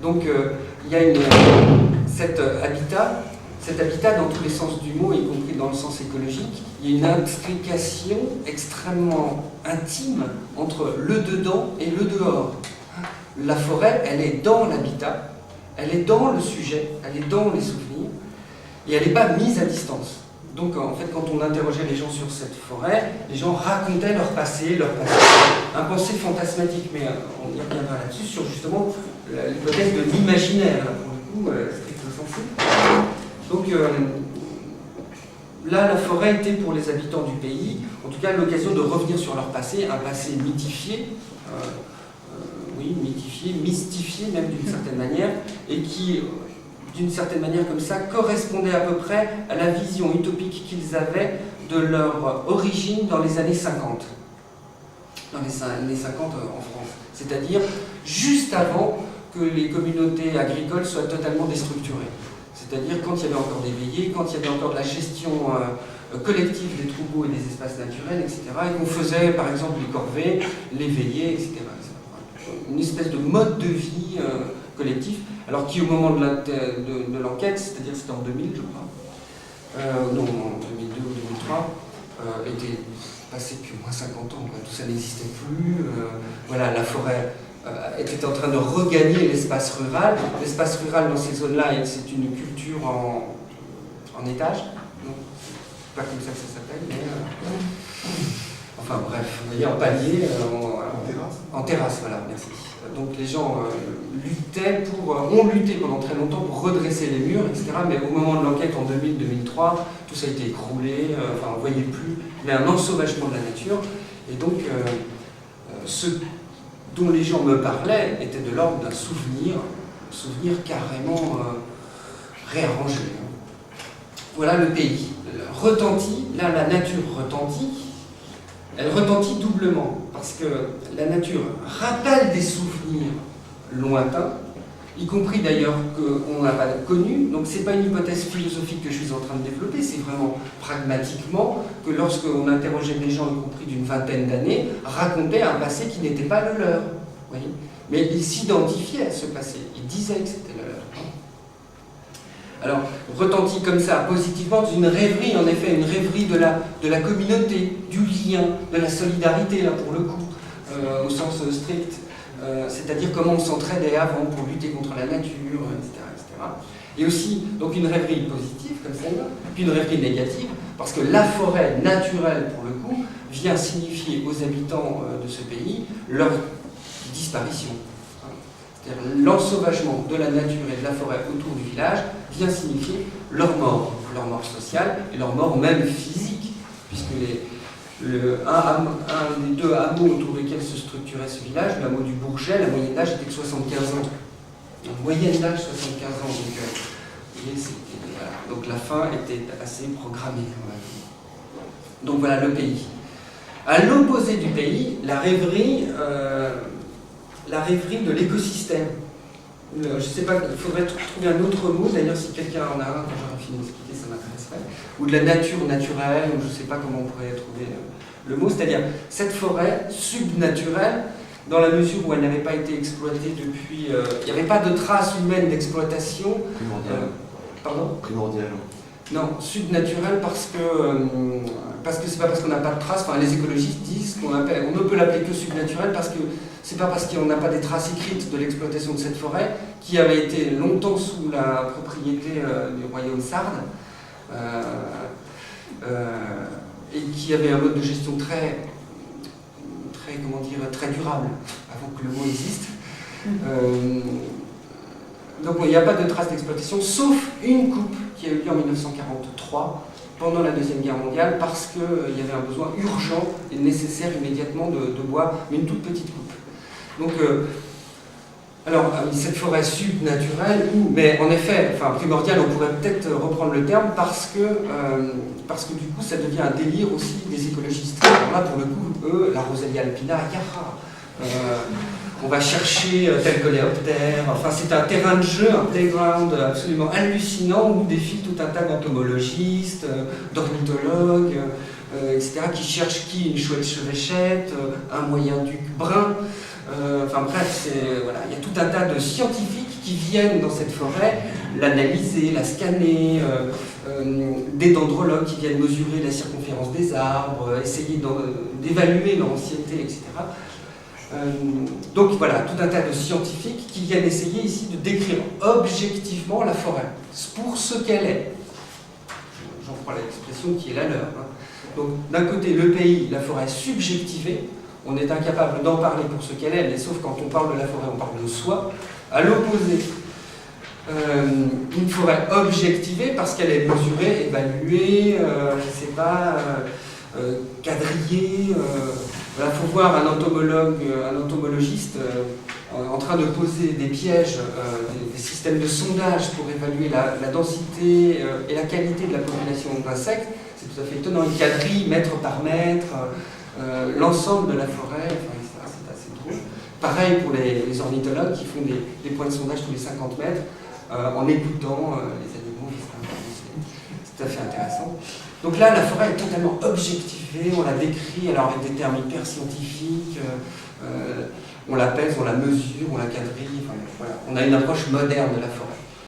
Donc il y a cet habitat, dans tous les sens du mot, y compris dans le sens écologique, il y a une intrication extrêmement intime entre le dedans et le dehors. La forêt, elle est dans l'habitat, elle est dans le sujet, elle est dans les souvenirs, et elle n'est pas mise à distance. Donc en fait, quand on interrogeait les gens sur cette forêt, les gens racontaient leur passé, un passé fantasmatique, mais on y reviendra là-dessus, sur justement l'hypothèse de l'imaginaire, pour le coup, stricto sensu. Donc là, la forêt était pour les habitants du pays, en tout cas, l'occasion de revenir sur leur passé, un passé mythifié, mystifié même d'une certaine manière, et qui, d'une certaine manière comme ça, correspondait à peu près à la vision utopique qu'ils avaient de leur origine dans les années 50. Dans les années 50 en France. C'est-à-dire juste avant que les communautés agricoles soient totalement déstructurées. C'est-à-dire quand il y avait encore des veillées, quand il y avait encore de la gestion collective des troupeaux et des espaces naturels, etc. Et qu'on faisait par exemple les corvées, les veillées, etc. Une espèce de mode de vie collectif, alors qui au moment de l'enquête, c'est-à-dire c'était en 2000 je crois, non en 2002 ou 2003, était passé depuis au moins 50 ans, quoi. Tout ça n'existait plus, voilà, la forêt était en train de regagner l'espace rural. L'espace rural dans ces zones-là, c'est une culture en étage, non, pas comme ça que ça s'appelle, mais enfin bref, vous voyez, en palier, en terrasse, voilà, merci. Donc les gens ont lutté pendant très longtemps pour redresser les murs, etc. Mais au moment de l'enquête en 2000-2003, tout ça a été écroulé, enfin on ne voyait plus, il y a un ensauvagement de la nature. Et donc ce dont les gens me parlaient était de l'ordre d'un souvenir carrément réarrangé. Voilà le pays. Retentit, là la nature retentit. Elle retentit doublement, parce que la nature rappelle des souvenirs lointains, y compris d'ailleurs qu'on n'a pas connu. Donc ce n'est pas une hypothèse philosophique que je suis en train de développer, c'est vraiment pragmatiquement que lorsqu'on interrogeait des gens, y compris d'une vingtaine d'années, racontaient un passé qui n'était pas le leur. Voyez, mais ils s'identifiaient à ce passé, ils disaient que c'était le leur. Alors, retentit comme ça, positivement, d'une rêverie, en effet, une rêverie de la communauté, du lien, de la solidarité, là, pour le coup, au sens strict, c'est-à-dire comment on s'entraidait avant pour lutter contre la nature, etc., etc. Et aussi, donc, une rêverie positive, comme celle-là, puis une rêverie négative, parce que la forêt naturelle, pour le coup, vient signifier aux habitants de ce pays leur disparition. C'est-à-dire l'ensauvagement de la nature et de la forêt autour du village vient signifier leur mort sociale et leur mort même physique, puisque un des deux hameaux autour desquels se structurait ce village, le hameau du Bourget, la moyenne d'âge était de 75 ans. La moyenne d'âge 75 ans, donc la fin était assez programmée quand même. Donc voilà le pays. À l'opposé du pays, la rêverie de l'écosystème. Je ne sais pas, il faudrait trouver un autre mot, d'ailleurs si quelqu'un en a un, quand j'aurai fini d'expliquer, ça m'intéresserait. Ou de la nature naturelle, ou je ne sais pas comment on pourrait trouver le mot, c'est-à-dire cette forêt subnaturelle, dans la mesure où elle n'avait pas été exploitée depuis... il n'y avait pas de traces humaines d'exploitation. Primordial. Pardon ? Primordial. Non, subnaturel parce que c'est pas parce qu'on n'a pas de traces, enfin les écologistes disent qu'on ne peut l'appeler que subnaturel parce que c'est pas parce qu'on n'a pas des traces écrites de l'exploitation de cette forêt qui avait été longtemps sous la propriété du royaume sarde et qui avait un mode de gestion très durable avant que le mot existe. Donc il n'y a pas de traces d'exploitation, sauf une coupe qui a eu lieu en 1943, pendant la Deuxième Guerre mondiale, parce qu'il y avait un besoin urgent et nécessaire immédiatement de bois, mais une toute petite coupe. Donc, cette forêt subnaturelle, mais en effet, enfin primordiale, on pourrait peut-être reprendre le terme, parce que du coup ça devient un délire aussi des écologistes. Alors là, pour le coup, eux, la Rosalia alpina, yaha, on va chercher tel coléoptère, enfin c'est un terrain de jeu, un playground absolument hallucinant où défilent tout un tas d'entomologistes, d'ornithologues, etc., qui cherchent une chouette chevêchette, un moyen duc brun, enfin bref, voilà, il y a tout un tas de scientifiques qui viennent dans cette forêt l'analyser, la scanner, des dendrologues qui viennent mesurer la circonférence des arbres, essayer d'évaluer leur ancienneté, etc. Donc voilà, tout un tas de scientifiques qui viennent essayer ici de décrire objectivement la forêt, pour ce qu'elle est. J'en prends l'expression qui est la leur. Hein. Donc d'un côté, le pays, la forêt subjectivée, on est incapable d'en parler pour ce qu'elle est, mais sauf quand on parle de la forêt, on parle de soi. À l'opposé, une forêt objectivée parce qu'elle est mesurée, évaluée, je ne sais pas, quadrillée. Il faut voir un entomologiste en train de poser des pièges, des systèmes de sondage pour évaluer la densité et la qualité de la population d'insectes. C'est tout à fait étonnant. Il quadrille mètre par mètre l'ensemble de la forêt, enfin, c'est assez drôle. Pareil pour les ornithologues qui font des points de sondage tous les 50 mètres en écoutant les animaux. C'est tout à fait intéressant. Donc là, la forêt est totalement objectivée, on la décrit alors avec des termes hyper scientifiques, on la pèse, on la mesure, on la quadrille, enfin, voilà. On a une approche moderne de la forêt.